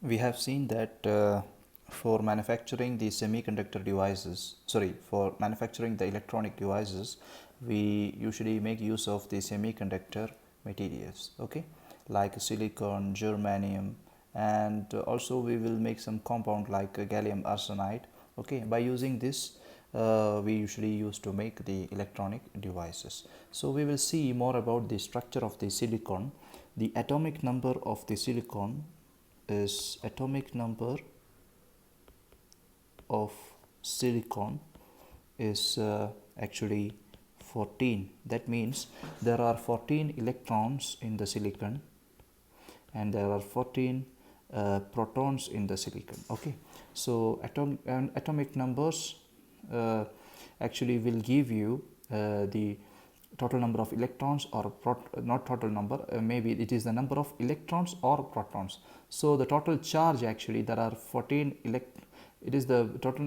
We have seen that for manufacturing the semiconductor devices, for manufacturing the electronic devices, we usually make use of the semiconductor materials, okay, like silicon, germanium, and also we will make some compound like gallium arsenide, okay. By using this, we usually use to make the electronic devices. So we will see more about the structure of the silicon. The atomic number of the silicon is atomic number of silicon is actually 14. That means there are 14 electrons in the silicon and there are 14 protons in the silicon, okay. So atomic numbers uh, actually will give you the total number of electrons, or not total number, maybe it is the number of electrons or protons. So the total charge, actually there are 14 it is the total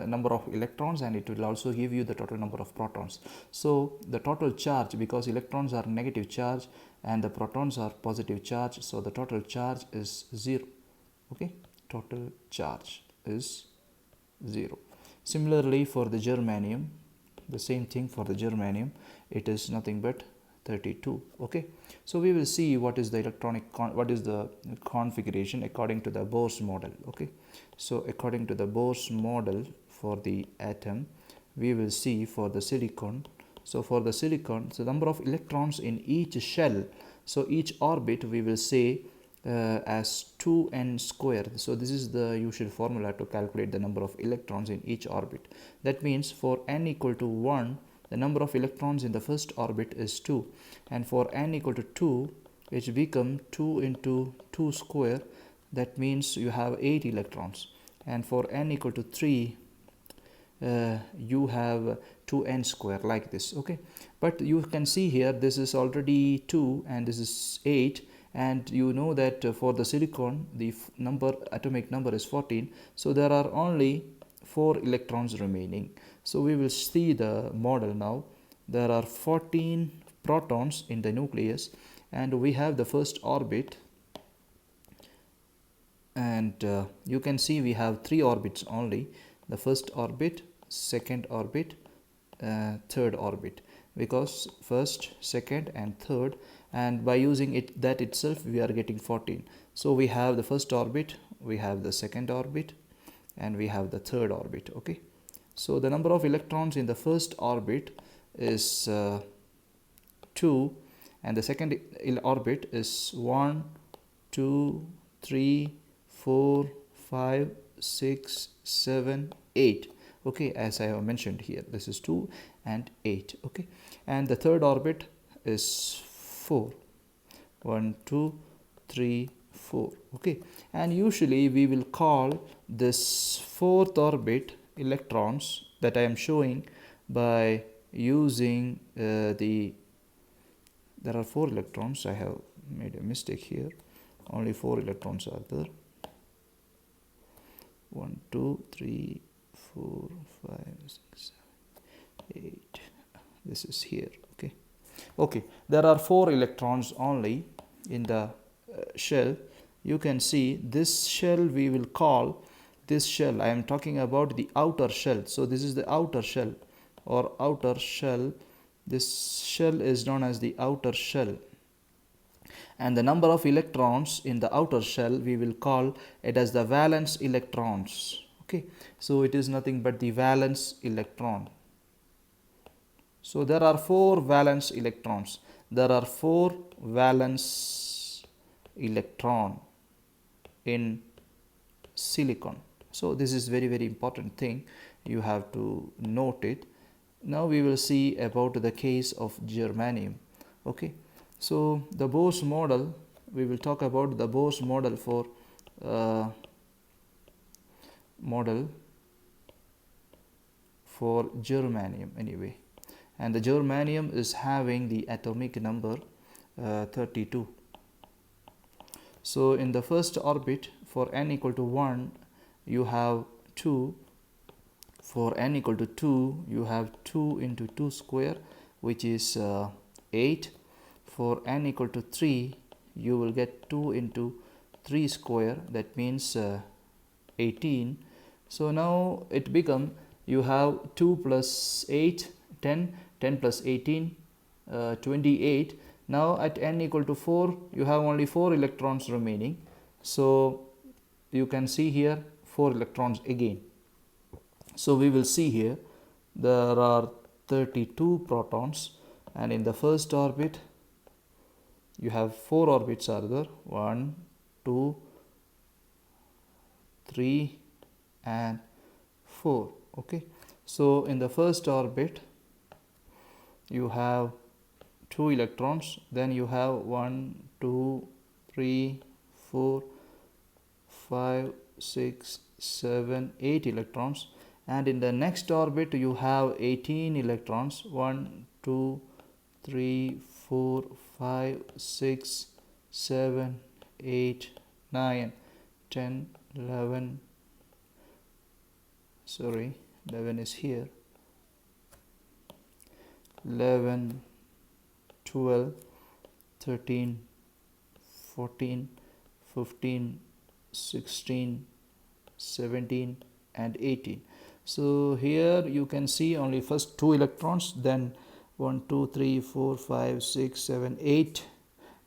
number of electrons, and it will also give you the total number of protons. So the total charge, because electrons are negative charge and the protons are positive charge, so the total charge is 0, okay. Total charge is 0. Similarly for the germanium, the same thing for the germanium, it is nothing but 32, okay. So we will see what is the what is the configuration according to the Bohr's model, okay. So according to the Bohr's model for the atom, we will see for the silicon. So for the silicon, the number of electrons in each shell, so each orbit we will say as 2n square. So this is the usual formula to calculate the number of electrons in each orbit. That means for n equal to 1, the number of electrons in the first orbit is 2, and for n equal to 2, it become 2 into 2 square. That means you have 8 electrons, and for n equal to 3, you have 2n square, like this, okay. But you can see here, this is already 2 and this is 8, and you know that for the silicon the atomic number is 14, so there are only 4 electrons remaining. So we will see the model now. There are 14 protons in the nucleus, and we have the first orbit, and you can see we have 3 orbits only: the first orbit, second orbit, third orbit, because first, second and third, and by using it that itself we are getting 14. So we have the first orbit, we have the second orbit, and we have the third orbit, okay. So the number of electrons in the first orbit is 2, and the second orbit is 1, 2, 3, 4, 5, 6, 7, 8, okay. As I have mentioned here, this is 2 and 8, okay. And the third orbit is 4, 1, 2, 3, 4, okay. And usually we will call this fourth orbit electrons that I am showing by using there are 4 electrons. I have made a mistake here, only 4 electrons are there. 1, 2, 3, 4, 5, 6, 7, 8. This is here, okay. Okay, there are 4 electrons only in the shell. You can see this shell, we will call this shell, I am talking about the outer shell. So this is the outer shell, or outer shell. This shell is known as the outer shell, and the number of electrons in the outer shell, we will call it as the valence electrons, okay. So it is nothing but the valence electron. So there are 4 valence electrons. There are 4 valence electron in silicon. So this is very important thing, you have to note it. Now we will see about the case of germanium, okay. So the Bohr's model, we will talk about the Bohr's model for germanium anyway, and the germanium is having the atomic number 32. So in the first orbit, for n equal to 1, you have 2. For n equal to 2, you have 2 into 2 square, which is 8. For n equal to 3, you will get 2 into 3 square, that means 18. So now it become, you have 2 plus 8, 10, 10 plus 18, 28. Now at n equal to 4, you have only 4 electrons remaining. So you can see here 4 electrons again. So we will see here there are 32 protons, and in the first orbit you have 4 orbits are there, 1, 2, 3 and 4. Okay, so in the first orbit you have 2 electrons, then you have 1, 2, 3, 4, 5, 6, 7, 8 electrons, and in the next orbit you have 18 electrons, 1, 2, 3, 4, 5, 6, 7, 8, 9, 10, 11, sorry, 11 is here, 11, 12, 13, 14, 15, 16, 17 and 18. So here you can see only first 2 electrons, then 1, 2, 3, 4, 5, 6, 7, 8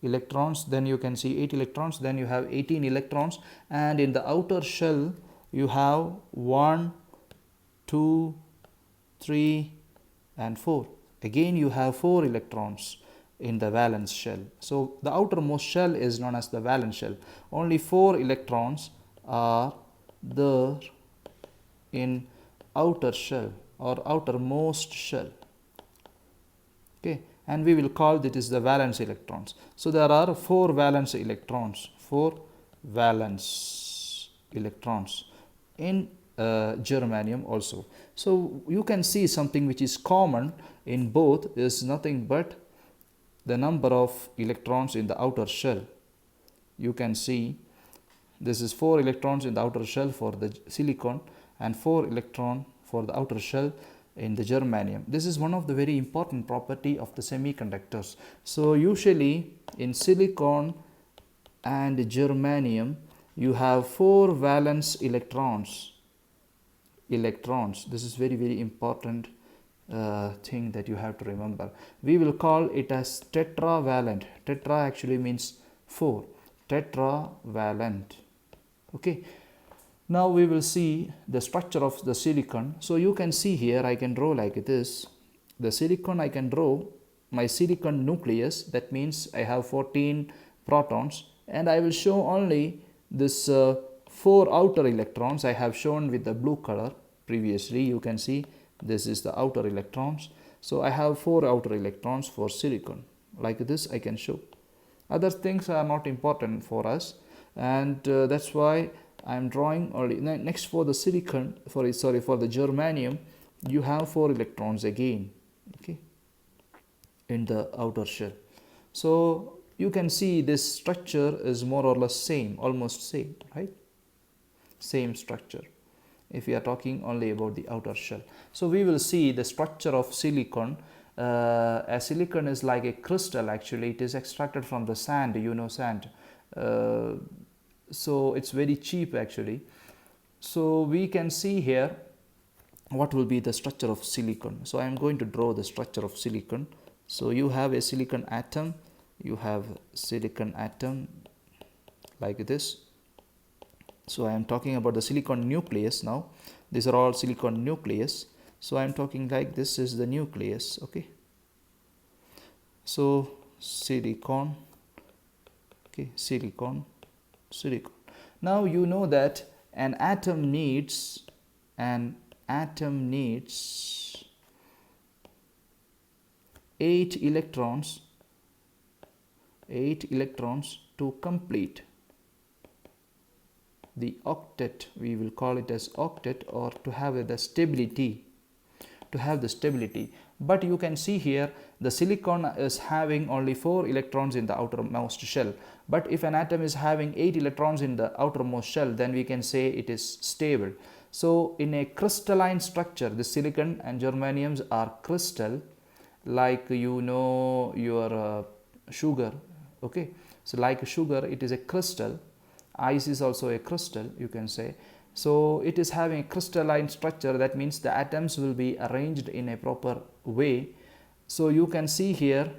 electrons, then you can see 8 electrons, then you have 18 electrons, and in the outer shell you have 1, 2, 3 and 4. Again you have 4 electrons in the valence shell. So the outermost shell is known as the valence shell. Only 4 electrons are there in outer shell or outermost shell. Okay, and we will call that is the valence electrons. So there are 4 valence electrons, 4 valence electrons in germanium also. So you can see something which is common in both is nothing but the number of electrons in the outer shell. You can see this is 4 electrons in the outer shell for the silicon and 4 electron for the outer shell in the germanium. This is one of the very important property of the semiconductors. So usually in silicon and germanium you have 4 valence electrons. This is very important thing that you have to remember. We will call it as tetravalent. Tetra actually means 4. Tetravalent. Okay, now we will see the structure of the silicon. So you can see here I can draw like this. The silicon, I can draw my silicon nucleus, that means I have 14 protons, and I will show only this 4 outer electrons I have shown with the blue color previously. You can see this is the outer electrons. So I have 4 outer electrons for silicon. Like this I can show. Other things are not important for us, and that's why I am drawing only. Next, for the silicon, for the germanium, you have 4 electrons again, okay, in the outer shell. So you can see this structure is more or less same, almost same, right? Same structure if we are talking only about the outer shell. So we will see the structure of silicon. A silicon is like a crystal. Actually it is extracted from the sand, you know, sand. So it's very cheap actually. So we can see here what will be the structure of silicon. So I am going to draw the structure of silicon. So you have a silicon atom, you have silicon atom like this. So I am talking about the silicon nucleus now. These are all silicon nucleus. So I am talking like this is the nucleus, okay. So silicon, okay, silicon. Now you know that an atom needs 8 electrons to complete the octet. We will call it as octet, or to have the stability. But you can see here the silicon is having only 4 electrons in the outermost shell. But if an atom is having 8 electrons in the outermost shell, then we can say it is stable. So in a crystalline structure, the silicon and germaniums are crystal, like you know your sugar, okay. So like sugar, it is a crystal. Ice is also a crystal, you can say. So it is having a crystalline structure. That means the atoms will be arranged in a proper way. So you can see here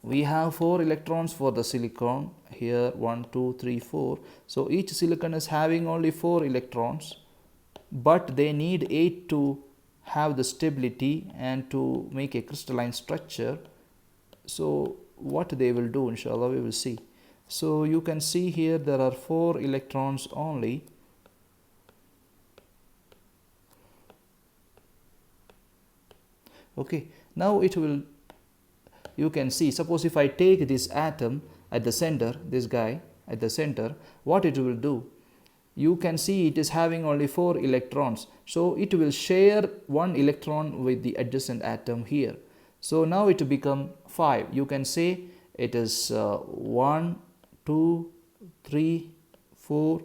we have 4 electrons for the silicon. Here 1 2 3 4. So each silicon is having only 4 electrons, but they need 8 to have the stability and to make a crystalline structure. So what they will do, inshallah, we will see. So you can see here there are 4 electrons only. Okay, now it will, you can see, suppose if I take this atom at the center, this guy at the center, what it will do, you can see it is having only 4 electrons. So it will share 1 electron with the adjacent atom here. So now it will become 5. You can say it is 1 2 3 4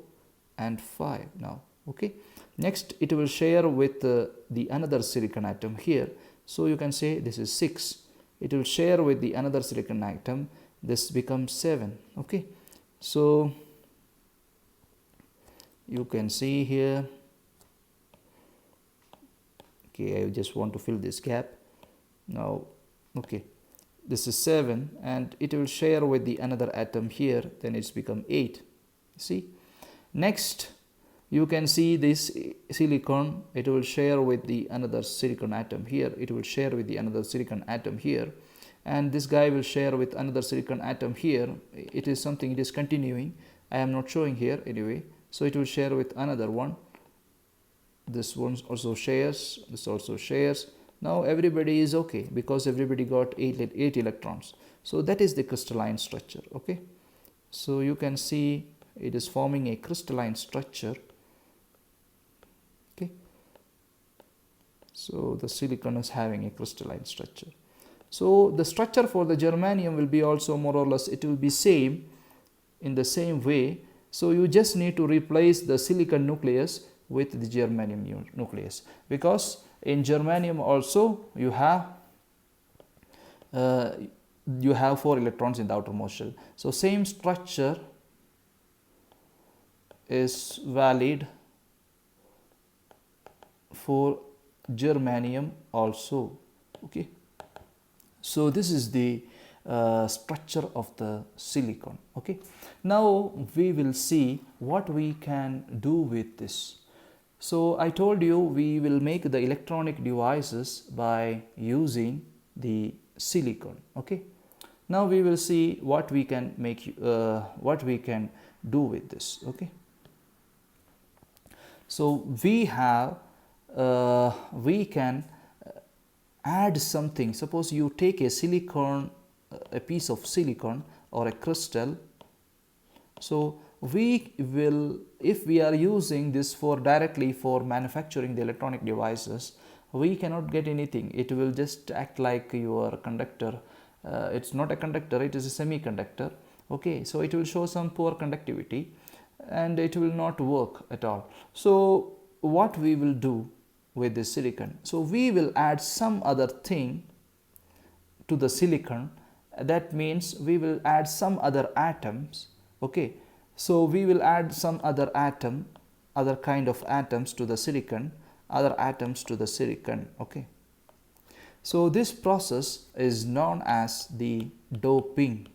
and 5 now. Okay, next it will share with the another silicon atom here. So you can say this is 6. It will share with the another silicon atom. This becomes 7. Okay, so you can see here. Okay, I just want to fill this gap now. Okay, this is 7 and it will share with the another atom here. Then it's become 8. See, next you can see this silicon, it will share with the another silicon atom here. It will share with the another silicon atom here, and this guy will share with another silicon atom here. It is something, it is continuing. I am not showing here anyway. So it will share with another one. This one also shares, this also shares. Now everybody is okay because everybody got 8 electrons. So that is the crystalline structure. Okay, so you can see it is forming a crystalline structure. Okay, so the silicon is having a crystalline structure. So the structure for the germanium will be also more or less, it will be same in the same way. So you just need to replace the silicon nucleus with the germanium nucleus, because in germanium also you have 4 electrons in the outermost shell. So same structure is valid for germanium also. Okay, so this is the structure of the silicon. Okay, now we will see what we can do with this. So I told you we will make the electronic devices by using the silicon. Okay, now we will see what we can make, what we can do with this. Okay, so we have we can add something. Suppose you take a silicon, a piece of silicon or a crystal. So we will, if we are using this for directly for manufacturing the electronic devices, we cannot get anything. It will just act like your conductor. It's not a conductor, it is a semiconductor. Okay, so it will show some poor conductivity and it will not work at all. So what we will do with this silicon, so we will add some other thing to the silicon. That means we will add some other atoms. Okay, so we will add some other atom, other kind of atoms to the silicon, other atoms to the silicon. Okay, so this process is known as the doping.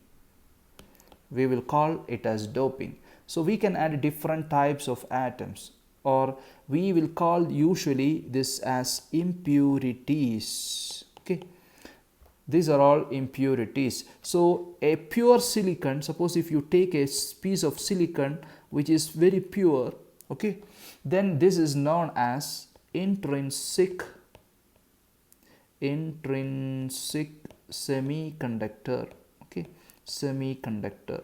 We will call it as doping. So we can add different types of atoms, or we will call usually this as impurities. Okay, these are all impurities. So a pure silicon, suppose if you take a piece of silicon which is very pure, okay, then this is known as intrinsic semiconductor. Okay, semiconductor.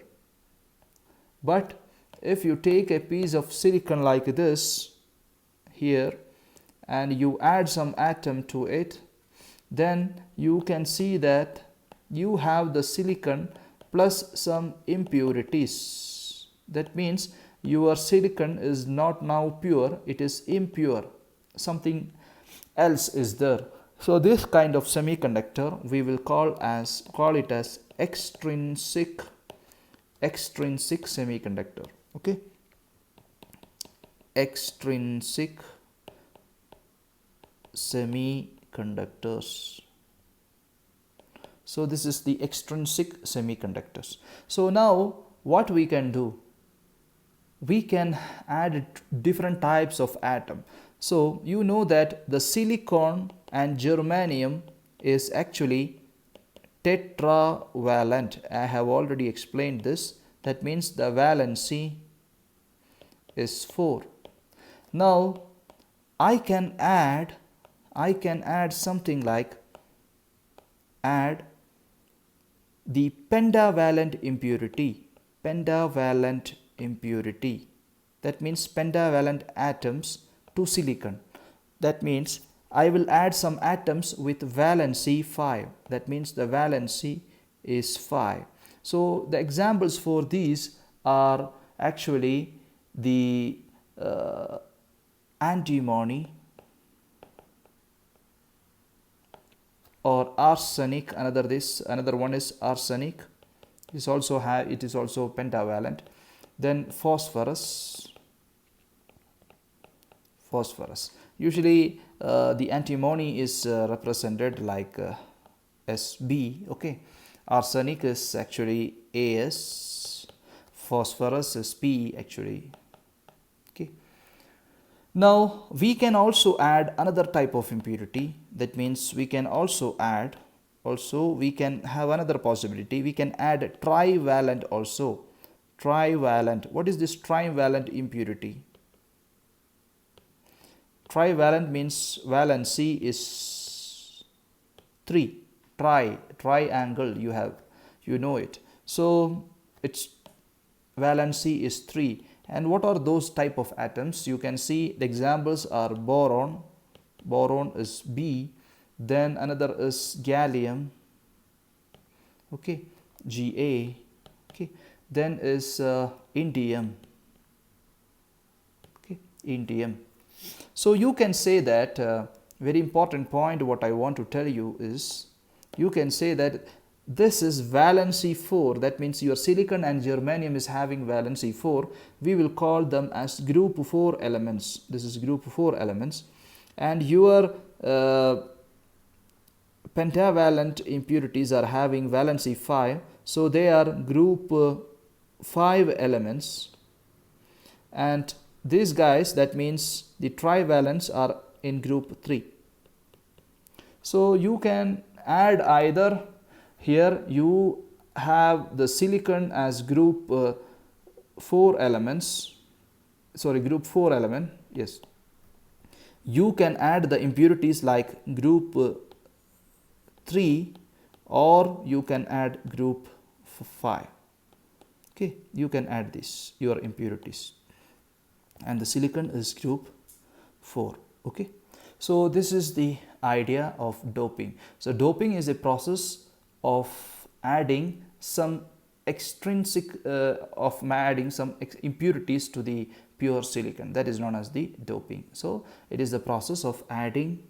But if you take a piece of silicon like this here and you add some atom to it, then you can see that you have the silicon plus some impurities. That means your silicon is not now pure, it is impure, something else is there. So this kind of semiconductor we will call it as extrinsic extrinsic semiconductor. Okay, extrinsic semiconductors. So this is the extrinsic semiconductors. So now what we can do, we can add different types of atom. So you know that the silicon and germanium is actually tetravalent. I have already explained this. That means the valency is 4. Now I can add something like add the pentavalent impurity. That means pentavalent atoms to silicon. That means I will add some atoms with valency 5. That means the valency is 5. So the examples for these are actually the antimony or arsenic. Another one is arsenic. It is also pentavalent. Then phosphorus. Usually the antimony is represented like Sb. Okay, arsenic is actually As, phosphorus is P actually. Okay, now we can also add another type of impurity. That means we can also add, we can have another possibility. We can add trivalent also. Trivalent. What is this trivalent impurity? Trivalent means valency is 3. Triangle, you know it. So its valency is 3. And what are those type of atoms? You can see the examples are boron. Boron is B. Then another is gallium. Okay, Ga. Okay, then is indium. Okay, indium. So you can say that very important point what I want to tell you is, you can say that this is valency 4. That means your silicon and germanium is having valency 4. We will call them as group 4 elements. This is group 4 elements. And your pentavalent impurities are having valency 5. So they are group 5 elements. And these guys, that means the trivalents, are in group 3. So you can add either, here you have the silicon as group 4 elements, group 4 element, yes. You can add the impurities like group 3, or you can add group 5. Okay, you can add this, your impurities. And the silicon is group 4. Okay, so this is the idea of doping. So doping is a process of adding some extrinsic adding some impurities to the pure silicon. That is known as the doping. So it is the process of adding,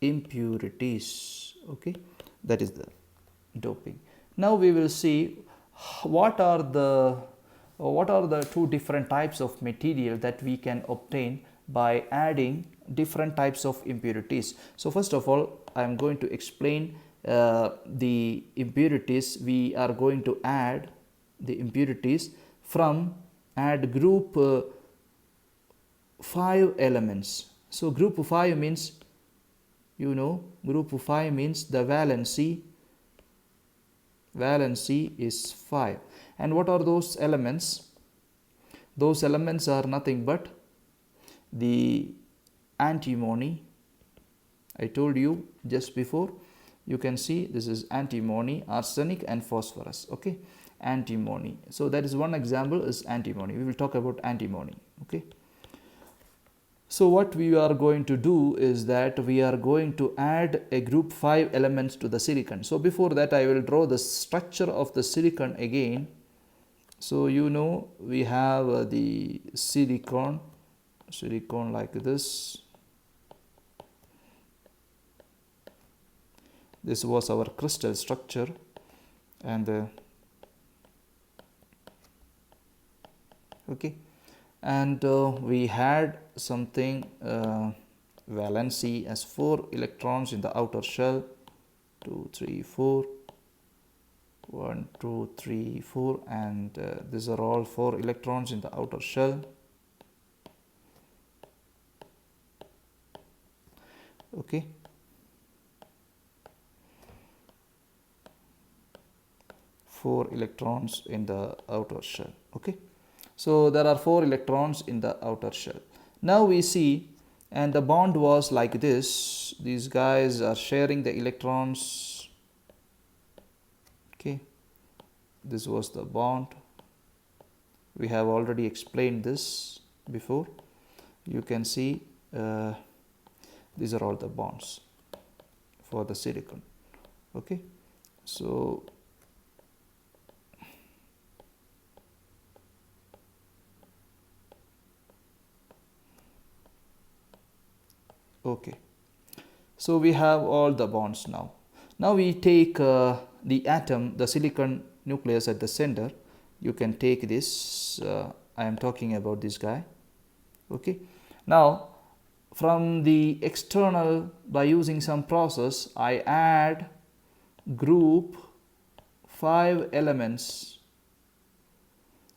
impurities. Okay, that is the doping. Now we will see what are the two different types of material that we can obtain by adding different types of impurities. So first of all, I am going to explain the impurities. We are going to add the impurities from group 5 elements. So group 5 means, group 5 means the valency is 5. And what are those elements? Those elements are nothing but the antimony. I told you just before. You can see this is antimony, arsenic and phosphorus. Okay, antimony. So that is one example is antimony. We will talk about antimony. Okay. So what we are going to do is that we are going to add a group 5 elements to the silicon. So before that, I will draw the structure of the silicon again. So we have the silicon like this. This was our crystal structure, and okay, and we had something valency as 4 electrons in the outer shell. 2 3 4, 1 2 3 4, and these are all 4 electrons in the outer shell. Okay, four electrons in the outer shell. Okay, so there are 4 electrons in the outer shell. Now we see, and the bond was like this. These guys are sharing the electrons. Okay, this was the bond. We have already explained this before. You can see these are all the bonds for the silicon. Okay, so okay, so we have all the bonds now. Now we take the atom, the silicon nucleus at the center. You can take this, I am talking about this guy. Okay, now from the external, by using some process, I add group 5 elements.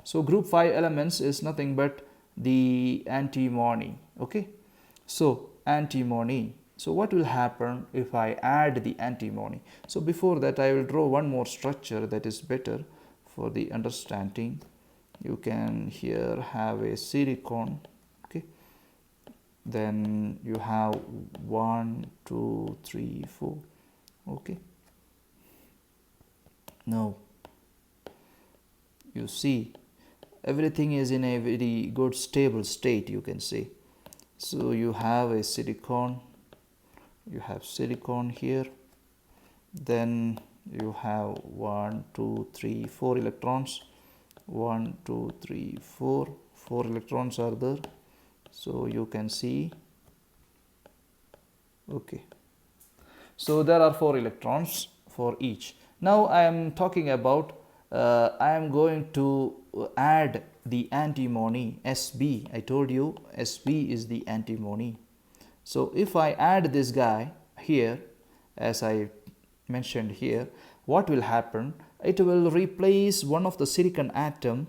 So group 5 elements is nothing but the antimony. Okay, so antimony. So what will happen if I add the antimony? So before that, I will draw one more structure that is better for the understanding. You can here have a silicon. Okay, then you have 1 2 3 4. Okay, now you see everything is in a very good stable state, you can say. So you have a silicon, you have silicon here, then you have 1 2 3 4 electrons. 1 2 3 4, 4 electrons are there. So you can see, okay, so there are 4 electrons for each. Now I am talking about I am going to add the antimony, Sb. I told you Sb is the antimony. So if I add this guy here, as I mentioned here, what will happen? It will replace one of the silicon atom,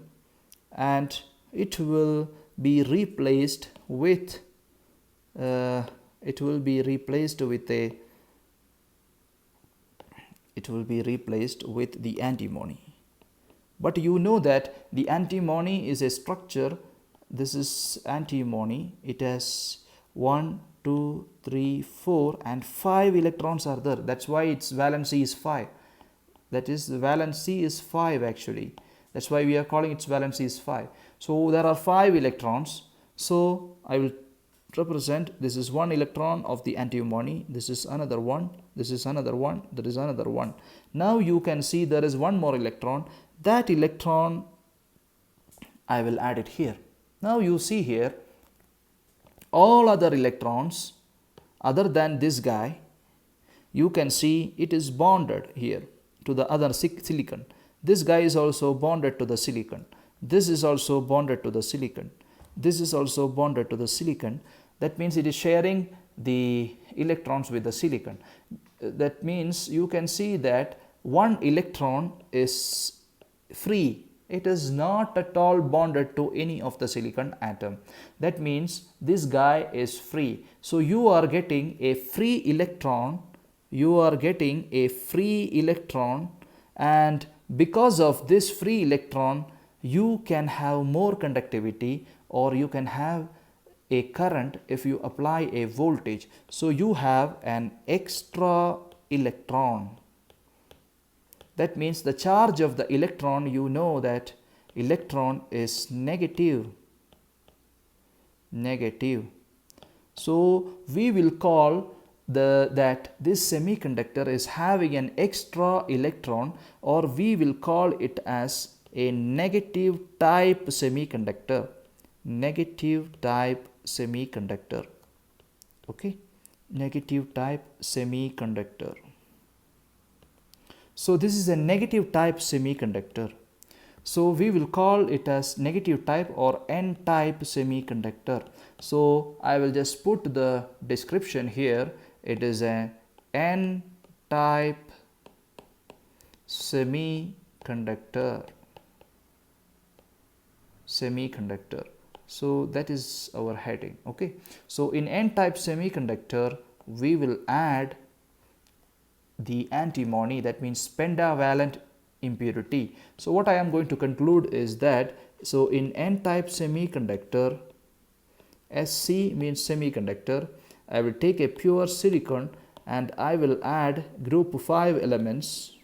and it will be replaced with a the antimony. But you know that the antimony is a structure. This is antimony. It has 1 2 3 4 and 5 electrons are there. That's why its valency is 5. That is, the valency is 5 actually. That's why we are calling its valency is 5. So there are 5 electrons. So I will represent, this is 1 electron of the antimony, this is another one, this is another one, there is another one. Now you can see there is one more electron. That electron I will add it here. Now you see here all other electrons other than this guy, you can see it is bonded here to the other silicon. This guy is also bonded to the silicon. This is also bonded to the silicon. This is also bonded to the silicon. That means it is sharing the electrons with the silicon. That means you can see that one electron is free. It is not at all bonded to any of the silicon atom. That means this guy is free. So you are getting a free electron. You are getting a free electron, and because of this free electron, you can have more conductivity, or you can have a current if you apply a voltage. So you have an extra electron. That means the charge of the electron, you know that electron is negative. So we will call that this semiconductor is having an extra electron, or we will call it as a negative type semiconductor. Okay, negative type semiconductor. So this is a negative type semiconductor. So we will call it as negative type or N type semiconductor. So I will just put the description here. It is a N type semiconductor. So that is our heading. Okay, so in N type semiconductor we will add the antimony, that means pentavalent impurity. So what I am going to conclude is that, so in N type semiconductor, SC means semiconductor, I will take a pure silicon and I will add group 5 elements.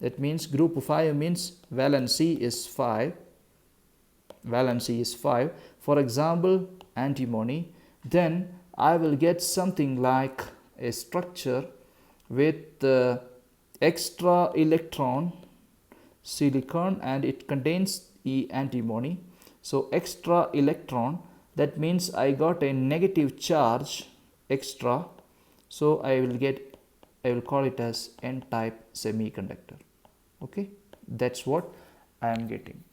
That means group 5 means valency is 5. For example, antimony. Then I will get something like a structure with extra electron silicon and it contains antimony. So extra electron, that means I got a negative charge extra. So I will call it as N type semiconductor. Okay, that's what I am getting.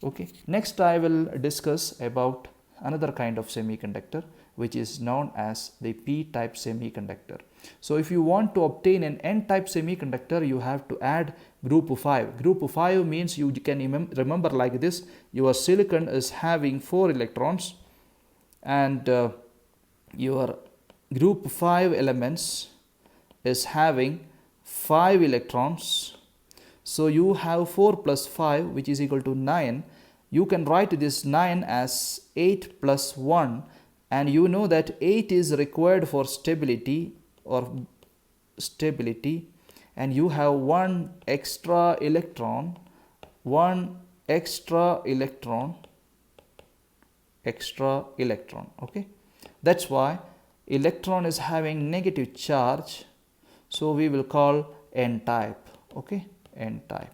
Okay, next I will discuss about another kind of semiconductor which is known as the p-type semiconductor. So if you want to obtain an n-type semiconductor, you have to add group 5. Group 5 means, you can remember like this: your silicon is having 4 electrons and your group 5 elements is having 5 electrons. So you have 4 plus 5, which is equal to 9. You can write this 9 as 8 plus 1, and you know that 8 is required for stability, and you have one extra electron. Okay, that's why electron is having negative charge, so we will call N type. Okay, N type.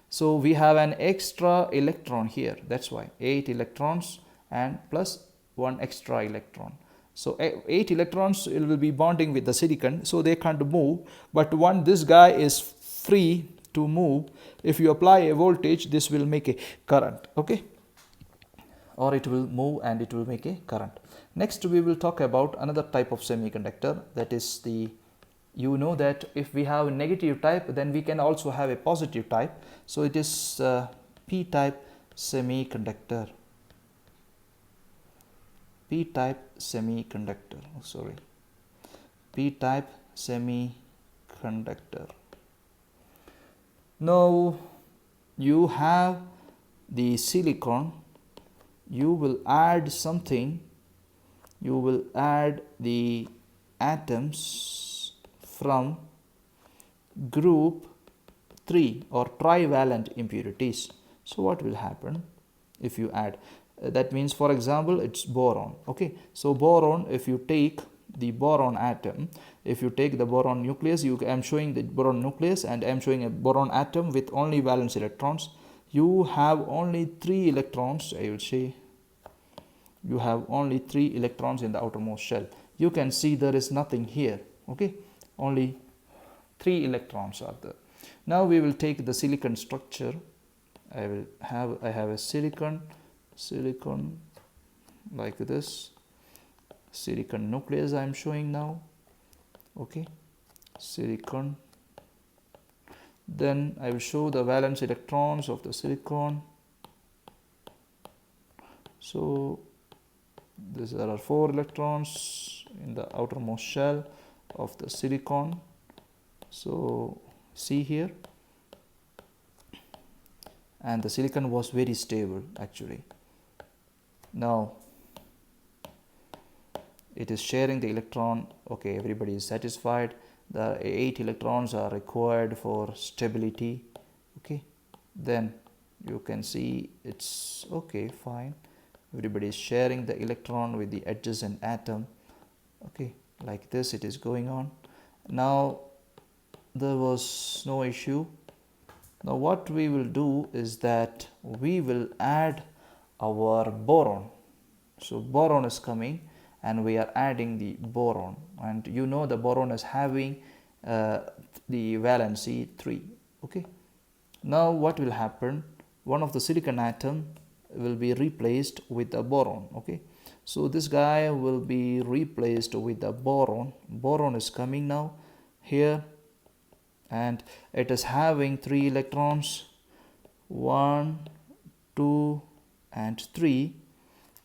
So we have an extra electron here, that's why 8 electrons and plus 1 extra electron. So 8 electrons will be bonding with the silicon, so they can't move, but when this guy is free to move, if you apply a voltage, this will make a current. Okay, or it will move and it will make a current. Next we will talk about another type of semiconductor, that is the, you know that if we have a negative type, then we can also have a positive type. So it is p-type semiconductor. P-type semiconductor. Now you have the silicon, you will add something, you will add the atoms from group 3 or trivalent impurities. So what will happen if you add? That means, for example, it's boron. Okay, so boron, if you take the boron atom, if you take the boron nucleus, I am showing the boron nucleus and I am showing a boron atom with only valence electrons. You have only 3 electrons, I will say. You have only 3 electrons in the outermost shell. You can see there is nothing here. Okay, only 3 electrons are there. Now we will take the silicon structure. I have a silicon like this, silicon nucleus I am showing now. Okay, silicon. Then I will show the valence electrons of the silicon. So there are 4 electrons in the outermost shell of the silicon. So see here, and the silicon was very stable actually. Now it is sharing the electron. Okay, everybody is satisfied. The 8 electrons are required for stability. Okay, then you can see it's okay, fine. Everybody is sharing the electron with the adjacent atom. Okay, like this it is going on. Now there was no issue. Now what we will do is that we will add our boron. So boron is coming and we are adding the boron, and you know the boron is having the valency 3. Okay, now what will happen? One of the silicon atom will be replaced with a boron. Okay, so this guy will be replaced with a boron. Boron is coming now here, and it is having 3 electrons, 1, 2 and 3,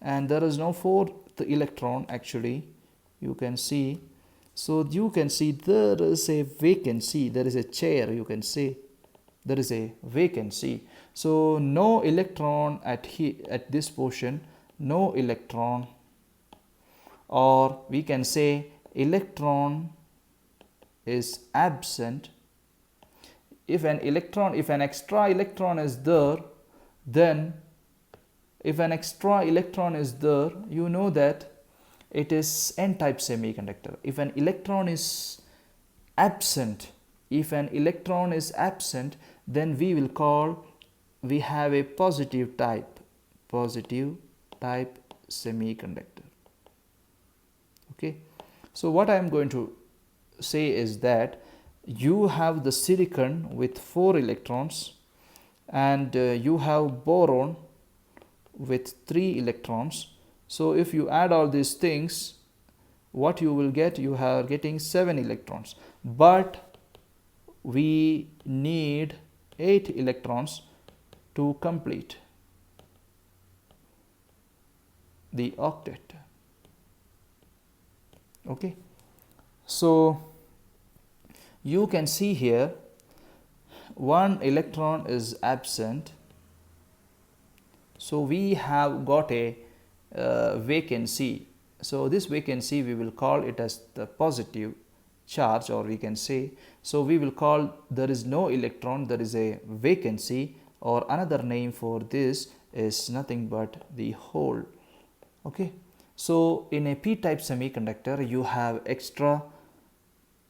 and there is no 4th electron actually, you can see. So you can see there is a vacancy, there is a chair, you can say there is a vacancy. So no electron at this portion, no electron, or we can say electron is absent. If an extra electron is there, then if an extra electron is there, you know that it is n-type semiconductor. If an electron is absent, then we will call, we have a positive type semiconductor. Okay, so what I am going to say is that you have the silicon with 4 electrons, and you have boron with 3 electrons. So if you add all these things, what you will get, you are getting 7 electrons, but we need 8 electrons to complete the octet. Okay, so you can see here 1 electron is absent, so we have got a vacancy. So this vacancy, we will call it as the positive charge, or we can say, so we will call there is no electron, there is a vacancy, or another name for this is nothing but the hole. Okay, so in a p-type semiconductor you have extra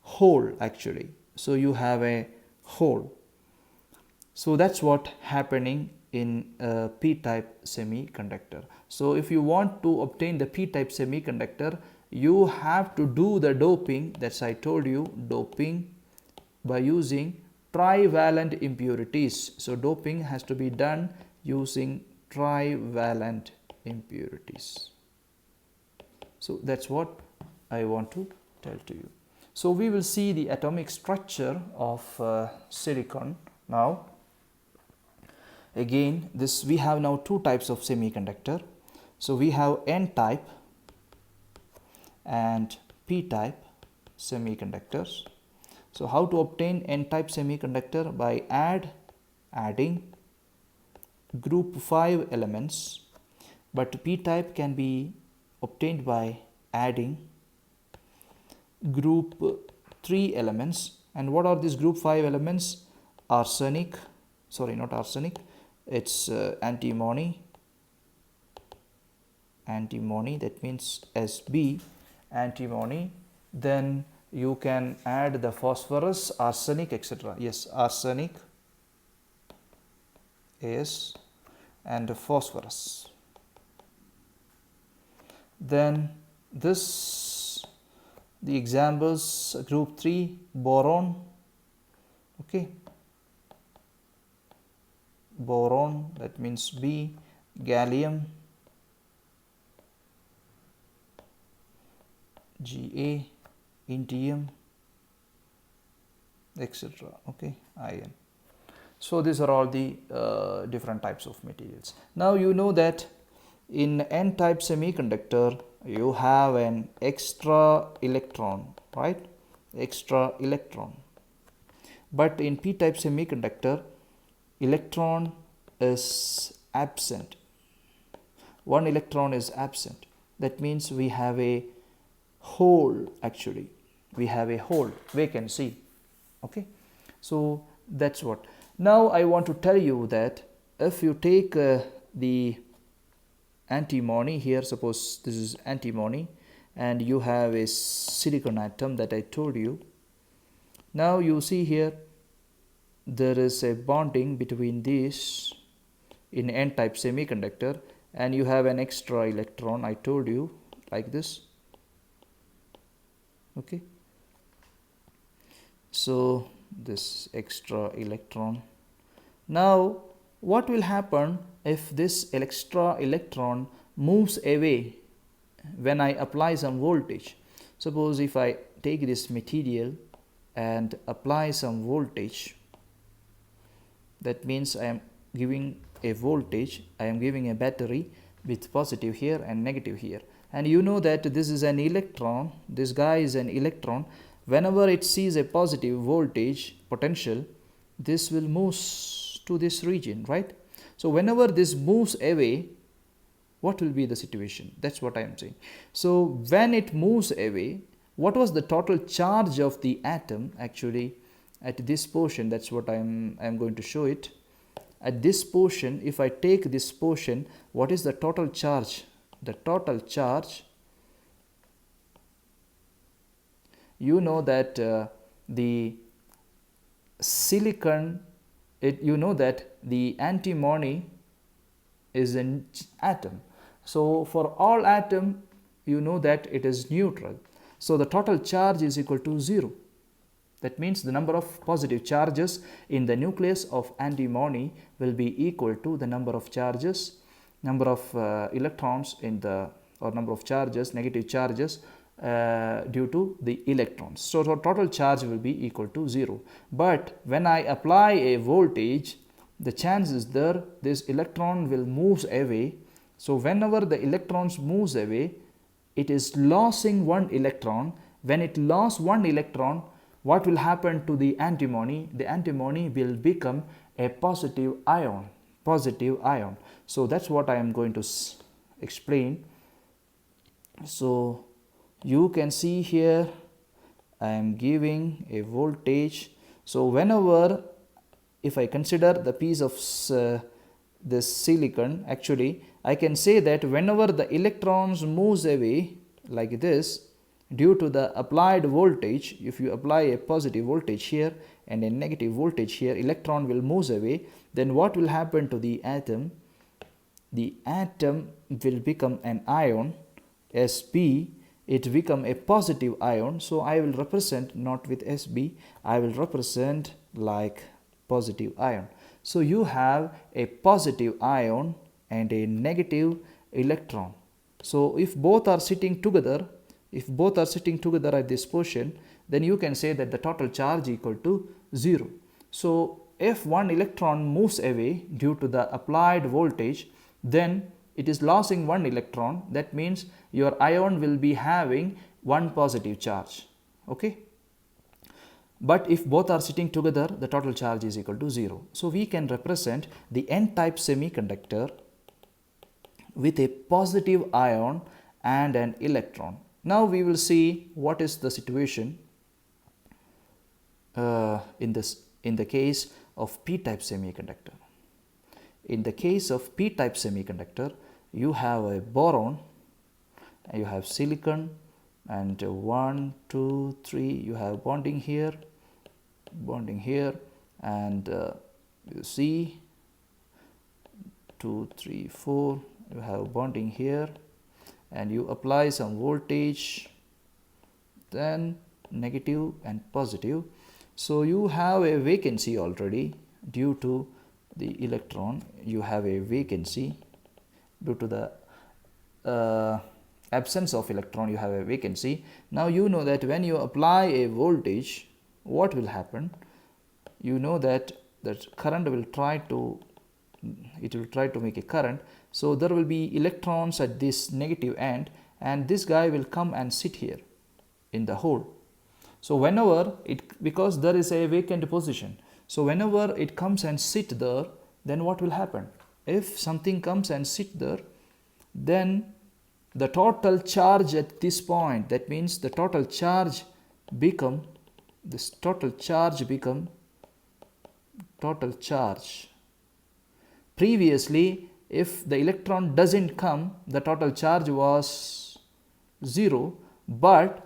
hole actually, so you have a hole. So that's what happening in a p-type semiconductor. So if you want to obtain the p-type semiconductor, you have to do the doping, that's I told you, doping by using trivalent impurities. So doping has to be done using trivalent impurities. So that's what I want to tell to you. So we will see the atomic structure of silicon now. Again, this we have now 2 types of semiconductor. So we have n-type and p-type semiconductors. So how to obtain n-type semiconductor? By adding group 5 elements, but p-type can be obtained by adding group 3 elements. And what are these group 5 elements? Arsenic, sorry, not arsenic, it's antimony, that means Sb, antimony. Then you can add the phosphorus, arsenic, etc. Yes, arsenic, As, and phosphorus. Then this, the examples, group 3, boron. Okay, boron, that means B, gallium, Ga, indium, etc. Okay, iron. So these are all the different types of materials. Now you know that in n-type semiconductor you have an extra electron, right? Extra electron. But in p-type semiconductor, electron is absent. 1 electron is absent. That means we have a hole actually. We have a hole, vacancy. Okay, so that's what. Now I want to tell you that if you take the antimony here, suppose this is antimony, and you have a silicon atom that I told you. Now you see here there is a bonding between these in n-type semiconductor, and you have an extra electron, I told you, like this. Okay, so this extra electron. Now what will happen if this extra electron moves away when I apply some voltage? Suppose if I take this material and apply some voltage, that means I am giving a voltage, I am giving a battery with positive here and negative here, and you know that this is an electron, this guy is an electron. Whenever it sees a positive voltage potential, this will move to this region, right? So whenever this moves away, what will be the situation? That's what I am saying. So when it moves away, what was the total charge of the atom actually at this portion? That's what I am going to show it. At this portion, if I take this portion, what is the total charge? The total charge, you know that the silicon, you know that the antimony is an atom. So for all atom, you know that it is neutral. So the total charge is equal to 0. That means the number of positive charges in the nucleus of antimony will be equal to the number of charges, number of electrons in the, or number of charges, negative charges due to the electrons. So the total charge will be equal to 0. But when I apply a voltage, the chance is there this electron will move away. So whenever the electrons moves away, it is losing one electron. When it lost one electron, what will happen to the antimony? The antimony will become a positive ion. Positive ion. So that's what I am going to explain. So you can see here I am giving a voltage. So whenever, if I consider the piece of this silicon, actually I can say that whenever the electrons moves away like this, due to the applied voltage, if you apply a positive voltage here and a negative voltage here, electron will move away. Then what will happen to the atom? The atom will become an ion, Sb. It become a positive ion. So I will represent not with Sb, I will represent like positive ion. So you have a positive ion and a negative electron. So if both are sitting together, at this position, then you can say that the total charge equal to 0. So if one electron moves away due to the applied voltage, then it is losing one electron. That means your ion will be having one positive charge. Okay. But if both are sitting together, the total charge is equal to 0. So we can represent the n-type semiconductor with a positive ion and an electron. Now we will see what is the situation in the case of p-type semiconductor. In the case of p-type semiconductor, you have a boron, you have silicon, and 1, 2, 3, you have bonding here, and you see 2, 3, 4, you have bonding here, and you apply some voltage, then negative and positive. So you have a vacancy already due to the electron. You have a vacancy due to the absence of electron. You have a vacancy. Now you know that when you apply a voltage, what will happen? You know that current will try to make a current. So there will be electrons at this negative end, and this guy will come and sit here in the hole. So whenever because there is a vacant position, so whenever it comes and sit there, then what will happen? If something comes and sit there, then the total charge at this point, that means the total charge become total charge. Previously, if the electron doesn't come, the total charge was 0, but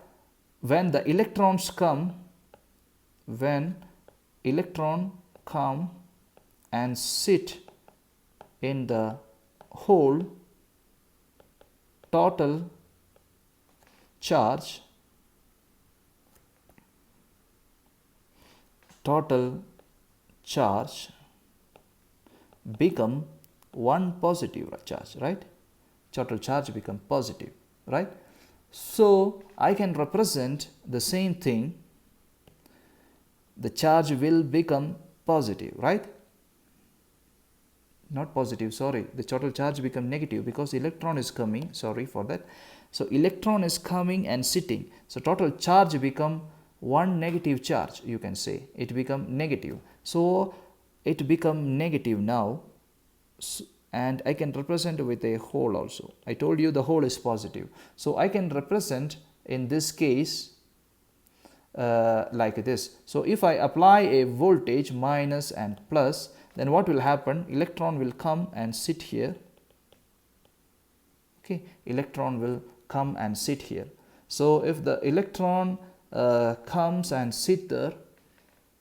when the electrons come, and sit in the hole, total charge total charge become one positive charge, right? Total charge become positive, right? So I can represent the same thing, the charge will become positive, right? Not positive, sorry, the total charge become negative because electron is coming, sorry for that. So electron is coming and sitting, so total charge become one negative charge, you can say it become negative. So it become negative now, and I can represent with a hole also. I told you the hole is positive, so I can represent in this case like this. So if I apply a voltage minus and plus, then what will happen? Electron will come and sit here. Okay, electron will come and sit here. So if the electron comes and sit there,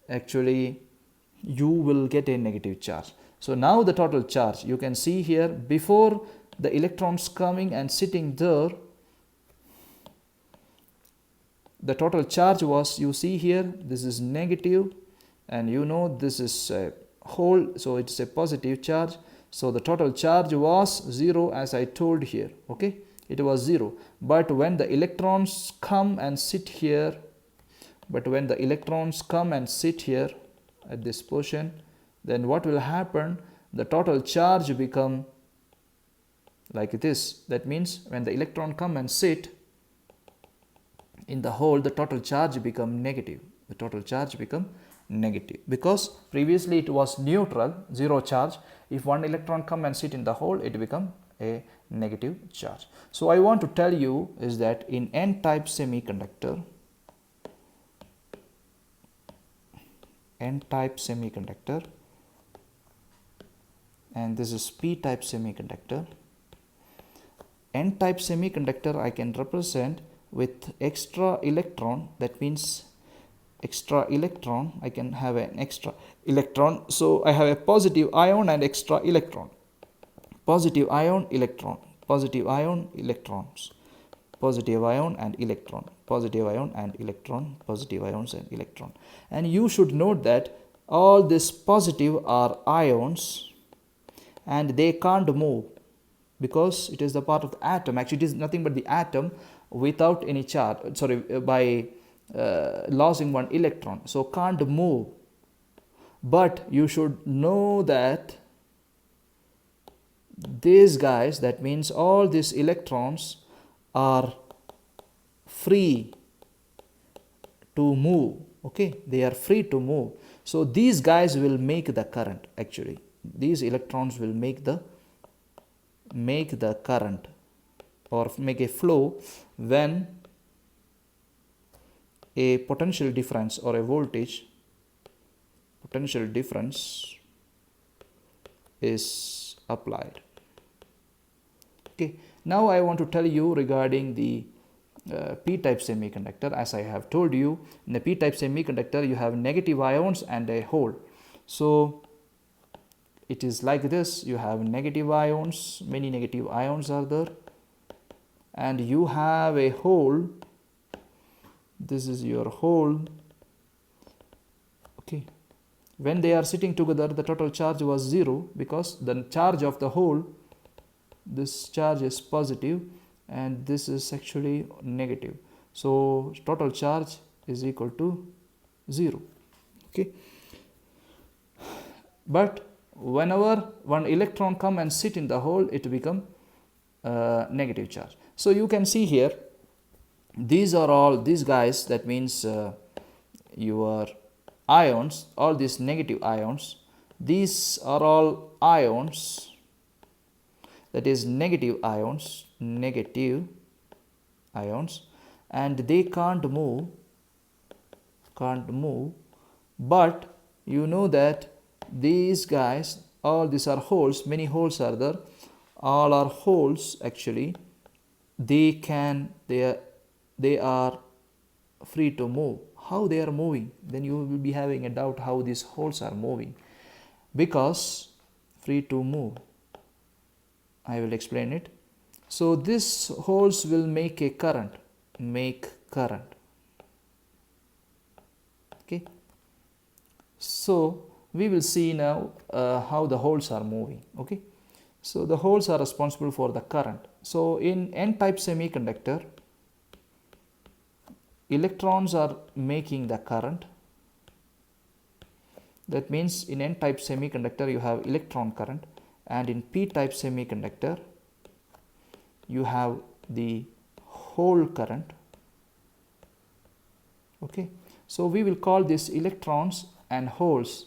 actually you will get a negative charge. So now the total charge, you can see here, before the electrons coming and sitting there, the total charge was, you see here, this is negative, and you know this is a hole, so it's a positive charge. So the total charge was 0, as I told here. Okay, it was 0. But when the electrons come and sit here, at this portion, then what will happen? The total charge become like this. That means when the electron come and sit in the hole, the total charge become negative. The total charge become negative because previously it was neutral, 0 charge. If one electron come and sit in the hole, it become a negative charge. So I want to tell you is that in n-type semiconductor, and this is p-type semiconductor. N-type semiconductor I can represent with extra electron. That means extra electron, I can have an extra electron. So I have a positive ion and extra electron. Positive ion, electron, positive ion, electrons, positive ion and electron, positive ion and electron, positive ions and electron. And you should note that all these positive are ions and they can't move because it is the part of the atom. Actually it is nothing but the atom without any charge, sorry, by losing one electron, so can't move. But you should know that these guys, that means all these electrons are free to move. Okay, they are free to move. So these guys will make the current. Actually these electrons will make the current or make a flow when a potential difference or a voltage potential difference is applied. Okay, now I want to tell you regarding the p-type semiconductor. As I have told you, in the p-type semiconductor you have negative ions and a hole. So it is like this, you have negative ions, many negative ions are there, and you have a hole. This is your hole. Okay, when they are sitting together, the total charge was 0 because the charge of the hole, this charge is positive and this is actually negative. So total charge is equal to 0. Okay, but whenever one electron come and sit in the hole, it become negative charge. So you can see here, these are all these guys, that means your ions, all these negative ions, these are all ions, that is negative ions, and they can't move, but you know that these guys, all these are holes, many holes are there, all are holes. Actually they are free to move. How they are moving? Then you will be having a doubt how these holes are moving. Because free to move, I will explain it. So these holes will make a current, okay, So we will see now how the holes are moving. Okay, so the holes are responsible for the current. So in n-type semiconductor, electrons are making the current. That means in n-type semiconductor you have electron current, and in p-type semiconductor you have the hole current. Okay, so we will call this electrons and holes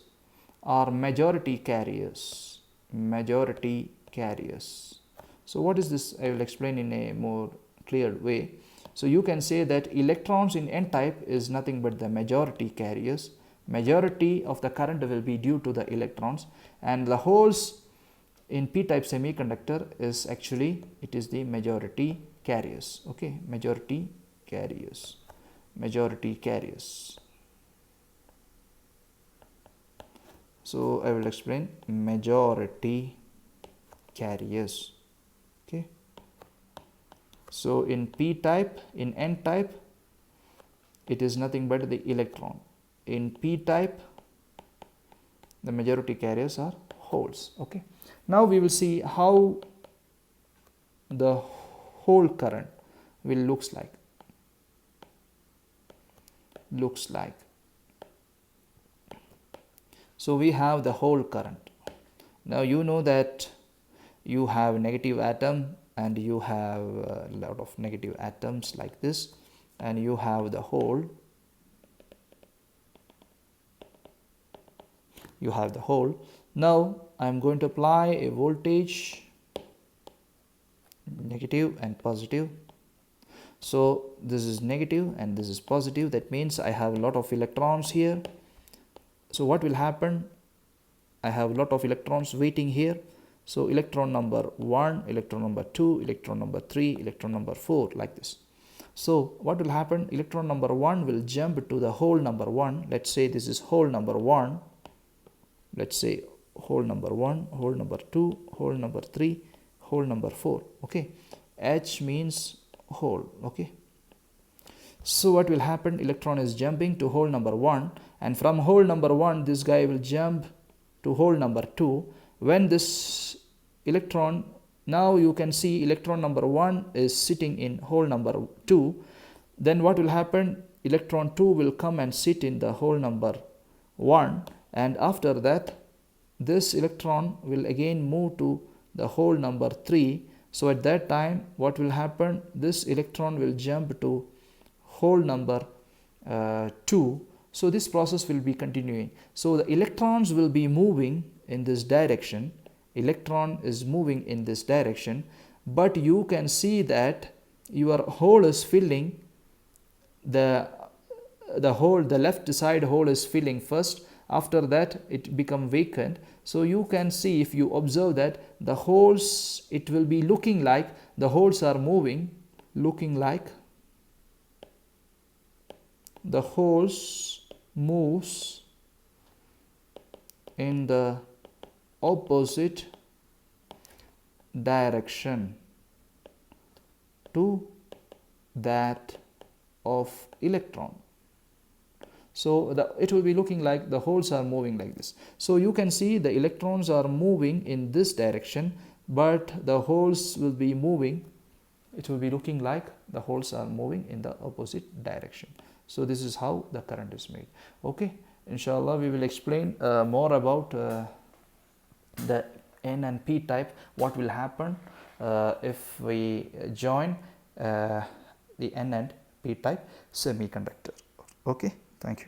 are majority carriers. Majority carriers. So what is this? I will explain in a more clear way. So you can say that electrons in n-type is nothing but the majority carriers. Majority of the current will be due to the electrons, and the holes in p-type semiconductor is actually, it is the majority carriers. Okay, majority carriers. Majority carriers. So I will explain majority carriers. Okay, so in p-type, in n-type, it is nothing but the electron. In p-type, the majority carriers are holes. Okay, now we will see how the hole current will looks like. So we have the hole current. Now you know that you have negative atom and you have a lot of negative atoms like this, and you have the hole. You have the hole. Now I am going to apply a voltage, negative and positive. So this is negative and this is positive. That means I have a lot of electrons here. So what will happen? I have a lot of electrons waiting here. So electron number 1, electron number 2, electron number 3, electron number 4, like this. So what will happen? Electron number 1 will jump to the hole number 1. Let's say this is hole number 1. Let's say hole number 1, hole number 2, hole number 3, hole number 4. Okay, H means hole. Okay, so what will happen? Electron is jumping to hole number 1, and from hole number 1 this guy will jump to hole number 2. When this electron, now you can see electron number 1 is sitting in hole number 2, then what will happen? Electron 2 will come and sit in the hole number 1, and after that this electron will again move to the hole number 3. So at that time what will happen? This electron will jump to hole number 2. So this process will be continuing. So the electrons will be moving in this direction. Electron is moving in this direction, but you can see that your hole is filling, the hole, the left side hole is filling first. After that it become vacant. So you can see, if you observe that the holes, it will be looking like the holes are moving, looking like the holes moves in the opposite direction to that of electron. So it will be looking like the holes are moving like this. So you can see the electrons are moving in this direction, but the holes will be moving, it will be looking like the holes are moving in the opposite direction. So this is how the current is made. Okay, inshallah we will explain more about the N and P type, what will happen if we join the N and P type semiconductor. Okay, thank you.